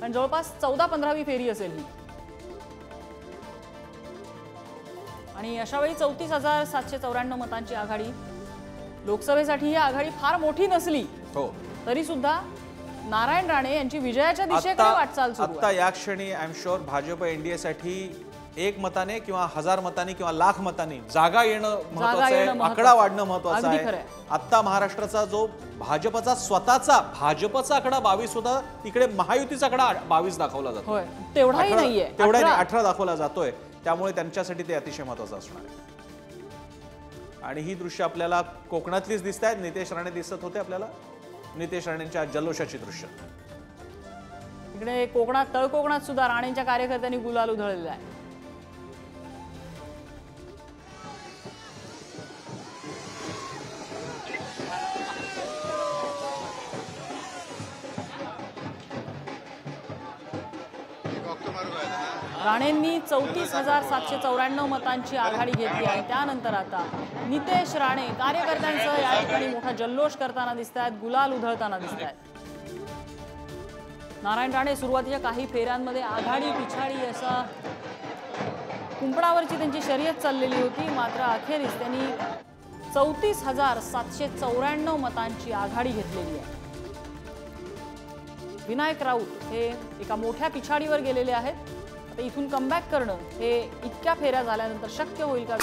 कारण जवळपास 14-15वी फेरी असेल ही। आणि अशा वेळी 34,794 मतांची आघाडी। लोकसभेसाठी ही आघाडी फार मोठी नसली हो तरी सुद्धा नारायण राणे यांची विजयाच्या दिशेकडे वाटचाल सुरू आहे। आता या क्षणी I am sure Bhajap NDA साठी 1 मताने किंवा 1000 मतांनी किंवा लाख मतांनी जागा येणं महत्त्वाचं आहे, आकडा वाढणं महत्त्वाचं आहे। आता महाराष्ट्राचा जो भाजपचा स्वतःचा भाजपचा आकडा 22 होता, तिकडे महायुतीचा आकडा 22 दाखवला जातो। होय, तेवढाही नाहीये, तेवढा नाही 18 दाखवला जातोय। त्यामुळे त्यांच्यासाठी ते अतिशय महत्त्वाचं असणार आहे। आणि ही दृश्य आपल्याला कोकणातलीच दिसतात। नितेश राणे दिसत होते आपल्याला, नितेश राणेंच्या जल्लोषाची दृश्य। इकडे कोकणात तळ कोकणात सुद्धा राणेंच्या कार्यकर्त्यांनी गुलाल उधळलेला आहे। राणेंनी 34,794 मतांची आघाडी घेतली आणि त्यानंतर आता नितेश राणे कार्यकर्त्यांसह या ठिकाणी मोठा जल्लोष करताना दिसतात, गुलाल उधळताना दिसतात। नारायण राणे सुरुवातीच्या काही फेऱ्यांमध्ये आघाडी पिछाडी असा कुंपणावरची त्यांची शर्यत चाललेली होती, मात्र अखेरीस त्यांनी 34,794 मतांची आघाडी घेतलेली आहे। विनायक राऊत हे एका मोठ्या पिछाडीवर गेलेले आहेत। आता इथून कमबॅक करणं हे इतक्या फेऱ्या झाल्यानंतर शक्य होईल का?